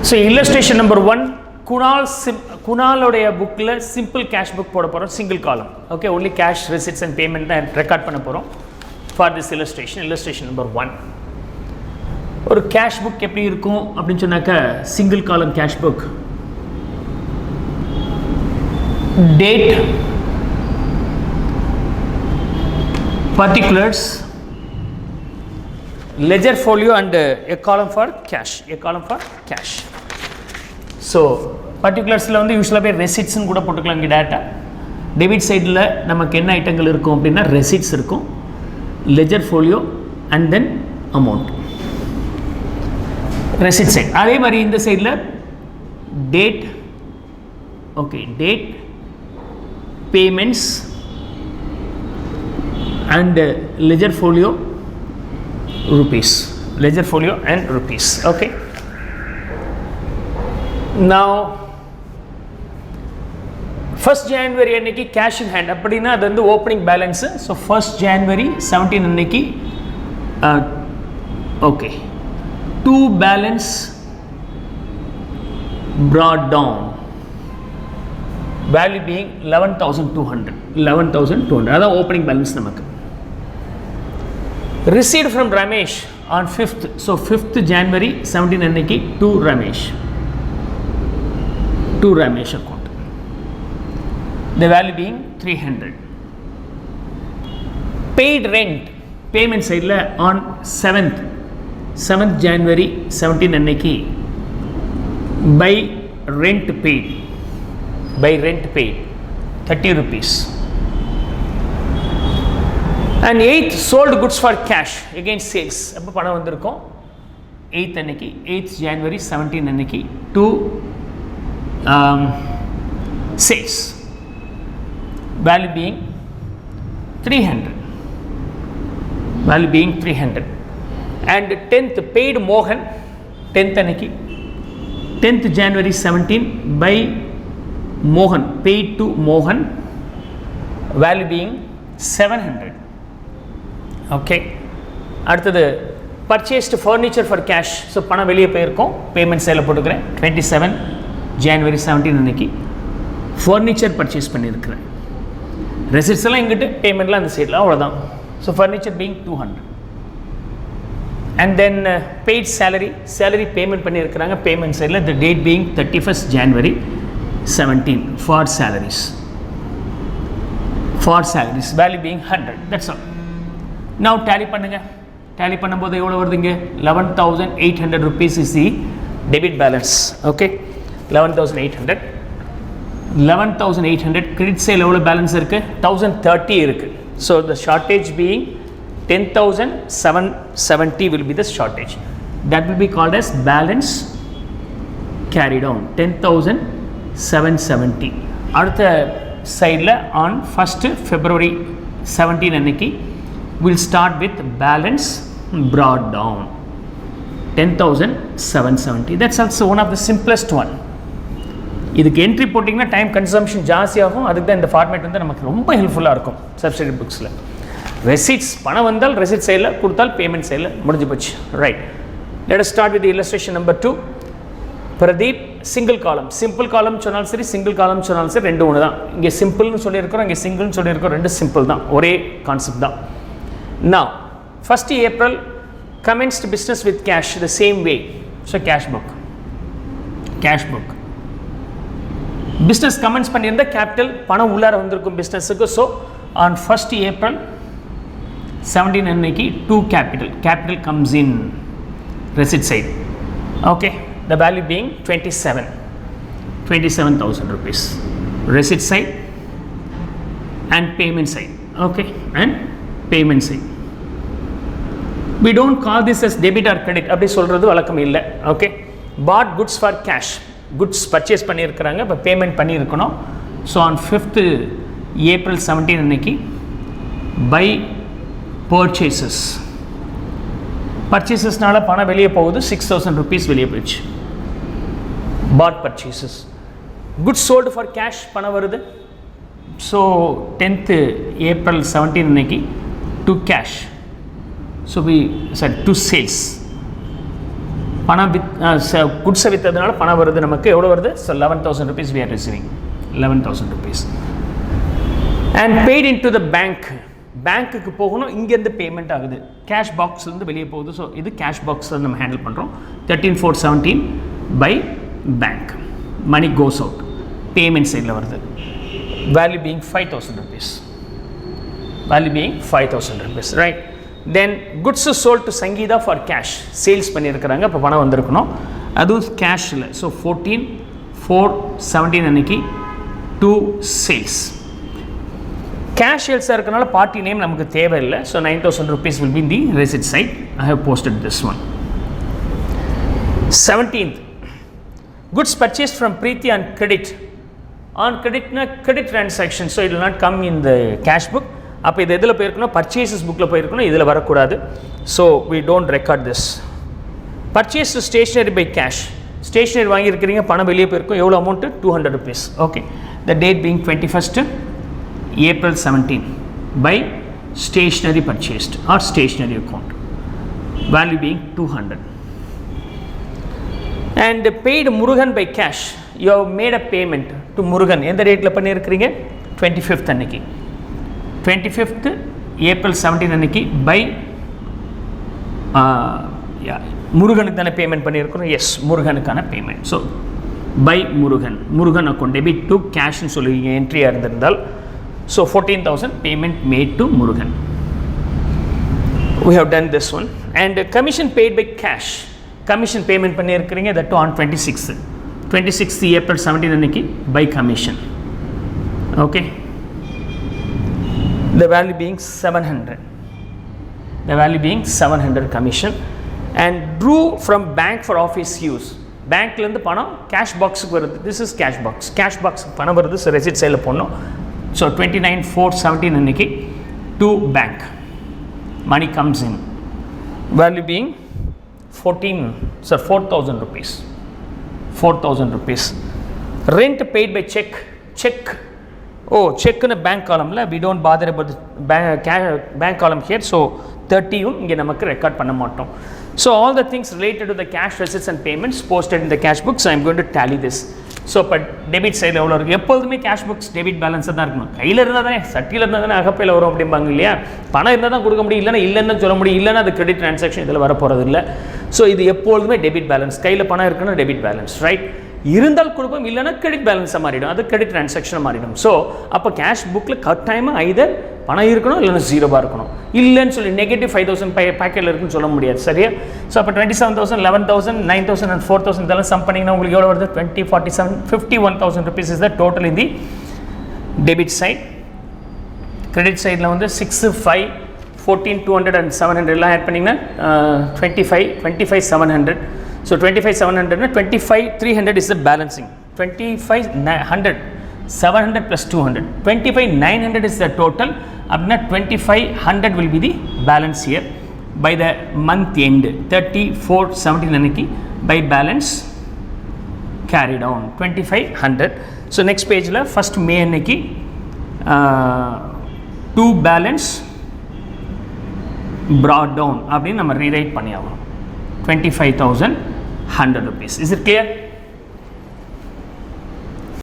So illustration number 1, Kunaloடைய bookல simple cash book போட போறோம், single column. Okay, only cash, receipts and payment தான் record பண்ண போறோம் for this illustration number 1. ஒரு cash book எப்படி இருக்கும் அப்படினு சொன்னாக்க single column cash book. Date, particulars, ledger folio and a column for cash. So particulars la வந்து யூசுவலா பே receipts னு கூட போட்டுக்கலாம் இங்க டேட்டா. டெபிட் சைடுல நமக்கு என்ன ஐட்டங்கள் இருக்கும் அப்படினா receipts இருக்கும், ledger folio and then amount. receipt side அதே மாதிரி இந்த சைடுல date, okay, date, payments and ledger folio rupees, okay. Now 1st January அன்னைக்கு cash in hand அப்படினா அது வந்து opening balance. So 1st January 17 அன்னைக்கு okay, to balance brought down, value being 11,200 அதான் opening balance நமக்கு. Received from Ramesh on 5th, so 5th January 17 அன்னைக்கு to Ramesh account, the value being 300. Paid rent, payment side la on 7th January 17 அன்னைக்கு by rent paid 30 rupees. And 8th sold goods for cash, again sales, அப்ப பணம் வந்திருக்கும் 8th அன்னைக்கு 8th January 17 அன்னைக்கு to sales, value being 300, and 10th paid Mohan 10th அன்னைக்கு 10th January 17 by Mohan, paid to Mohan, value being 700. Okay, அடுத்தது purchased furniture for cash, so பணம் வெளியே போயிருக்கும், payment sale போட்டுக்கிறேன் 27 January 17 அன்னைக்கு furniture purchase பண்ணியிருக்கிறேன். receipts எல்லாம் இங்கிட்டு, பேமெண்ட்லாம் அந்த சைடில், அவ்வளோதான். So furniture being 200. And then paid salary payment பண்ணியிருக்கிறாங்க, payment side, the date being 31st January 17 for salaries, value being 100. That's all. Now tally பண்ணுங்க. tally பண்ணும்போது எவ்வளோ வருதுங்க? 11,800 rupees is the debit balance. Okay, 11,800. credit sale எவ்வளோ balance இருக்கு? 1030 இருக்கு. So the shortage being 10,770 will be the shortage. That will be called as balance carried on, 10,770. அடுத்த சைடில் on 1st February 17 அன்னைக்கு we'll start with balance brought down, 10,770. That's also one of the simplest one. இதுக்கு entry போட்டிங்கன்னா time consumption ஜாஸ்தியாகும், அதுக்கு தான் இந்த format வந்து நமக்கு ரொம்ப ஹெல்ப்ஃபுல்லாக இருக்கும் சப்சிடி புக்ஸில். ரெசிட்ஸ் பணம் வந்தால் ரெசிட் சைடில், கொடுத்தால் பேமெண்ட் சைடில், முடிஞ்சு போச்சு. Right, let us start with illustration number 2. Pradeep single காலம், சிம்பிள் காலம் சொன்னாலும் சரி, சிங்கிள் காலம் சொன்னாலும் சரி, ரெண்டு ஒன்று தான். இங்கே சிம்பிள்னு சொல்லியிருக்கிறோம், இங்கே சிங்கிள்னு சொல்லியிருக்கிறோம், ரெண்டு சிம்பிள் தான், ஒரே கான்செப்ட் தான். Now 1st April commenced business with cash the same way. So cash book business commence பண்ணியிருந்த capital பணம் உள்ளார வந்திருக்கும் பிஸ்னஸுக்கு. ஸோ on 1st April 17 அன்னைக்கு to capital comes in receipt side. Okay, the value being 27,000 rupees, receipt side and payment side. Okay, and payment side. We don't call this as debit or credit, அப்படி சொல்கிறது வழக்கம் இல்லை. Okay, bought goods for cash, goods purchase பண்ணியிருக்கிறாங்க, இப்போ payment பண்ணியிருக்கணும். So on 5th April 17 அன்னைக்கு by purchasesனால பணம் வெளியே போகுது, 6,000 rupees வெளியே போயிடுச்சு. bought purchases, goods sold for cash பணம் வருது. ஸோ 10th April 17 அன்னைக்கு to cash, so we said to sales, பணம் குட்ஸை விற்றதுனால பணம் வருது நமக்கு எவ்வளோ வருது? So 11,000 rupees we are receiving. 11,000 rupees. And paid into the bank. பேங்க்குக்கு போகணும், இங்கேருந்து பேமெண்ட் ஆகுது, கேஷ் பாக்ஸ்லேருந்து வெளியே போகுது. ஸோ இது கேஷ் பாக்ஸில் நம்ம ஹேண்டில் பண்ணுறோம். 13,417 by bank. Money goes out, payment சைடில் வருது. Value being 5,000 rupees. Value being 5,000 rupees, right. Then goods sold to Sangeetha for cash. Sales பண்ணியிருக்கிறாங்க, இப்போ பணம் வந்திருக்கணும், அதுவும் கேஷில். ஸோ 14,417 அன்னைக்கு 2 சேல்ஸ். கேஷ் சேல்ஸாக இருக்கனால பார்ட்டி நேம் நமக்கு தேவையில்லை. So 9,000 rupees will be in the receipt side. I have posted this one. 17th, goods purchased from Preeti on credit. On credit na credit transaction, so it will not come in the cash book. அப்போ இது எதில் போயிருக்கணும்? Purchases புக்கில் போயிருக்கணும், இதில் வரக்கூடாது. So we don't record this. Purchase stationery by cash. Stationery வாங்கியிருக்கிறீங்க, பணம் வெளியே போயிருக்கும், எவ்வளோ amount? 200 rupees. Okay. The date being 21st April 17 by stationery purchased or stationery account. Value being 200. And paid Murugan by cash. You have made a payment to Murugan. எந்த டேட்டில் பண்ணியிருக்கிறீங்க? 25th அன்னைக்கு. 25th April 17 அன்னைக்கு by முருகனுக்கு தானே payment பண்ணியிருக்கிறோம். Yes, முருகனுக்கான payment. So by Murugan, Murugan account debit to கேஷ்னு சொல்லி என்ட்ரியாக இருந்திருந்தால், so 14,000 payment made to Murugan. We have done this one. And commission paid by cash. Commission payment பண்ணியிருக்கிறீங்க, that on 26th April 17 அன்னைக்கு by commission. Okay. The value being 700. The value being 700 commission. And drew from bank for office use. பேங்க்லேருந்து பணம் cash பாக்ஸுக்கு வருது. This is cash box. Cash பாக்ஸுக்கு பணம் வருது, so ரெசிட் சைடில் போடணும். ஸோ 29/4/17 அன்னைக்கு to bank. Money comes in. Value being 4,000 rupees. 4,000 rupees. Rent paid by check. Check. Oh, check in a bank column. We don't bother about the bank column here. So 30 இங்கே நமக்கு record பண்ண மாட்டோம். So all the things related to the cash receipts and payments posted in the cash books, I am going to tally this. So இப்போ debit சைடில் எவ்வளோ இருக்குது? எப்போதுமே cash books debit பேலன்ஸாக தான் இருக்கணும். கையில் இருந்தால் தானே, சட்டியில் இருந்தால் தானே அகப்பையில் வரும் அப்படிம்பாங்க இல்லையா? பணம் இருந்தால் தான் கொடுக்க முடியும், இல்லைன்னு சொல்ல முடியும், இல்லைன்னா அது கிரெடிட் ட்ரான்சாக்ஷன் இதில் வர போகிறது இல்லை. ஸோ இது எப்பொழுதுமே டெபிட் பேலன்ஸ். கையில் பணம் இருக்குன்னா டெபிட் பேலன்ஸ், ரைட். இருந்தால் கொடுப்போம், இல்லைன்னா கிரெடிட் பேலன்ஸாக மாறிடும், அது கிரெடிட் ட்ரான்சாக்ஷனாக மாறிடும். ஸோ அப்போ கேஷ் புக்கில் கட்டாயமாக ஐதர் பணம் இருக்கணும், இல்லைன்னா ஜீரோவாக இருக்கணும். இல்லைன்னு சொல்லி நெகட்டிவ் 5,000 பேக்கெட்டில் இருக்குன்னு சொல்ல முடியாது, சரியா? ஸோ அப்போ 27,000, 11,000, 9,000 and 4,000 இதெல்லாம் சம் பண்ணிங்கன்னா உங்களுக்கு எவ்வளோ வருது? 20, 47, 51,000 rupees is the total in the debit side. Credit சைடில் வந்து 6, 5, 14, 200 and 700 எல்லாம் ஆட் பண்ணிங்கன்னா 25, 700. So 25,700 na 25,300 is the balancing. 25,900, 700 plus 200. 25,900 is the total. Abna 25,100 will be the balance here by the month end. 30/4/17 aniki by balance carry down 25,100. So next page la first May aniki to balance brought down. Abdi nama rewrite panni avum. 25,100 rupees. Is it clear?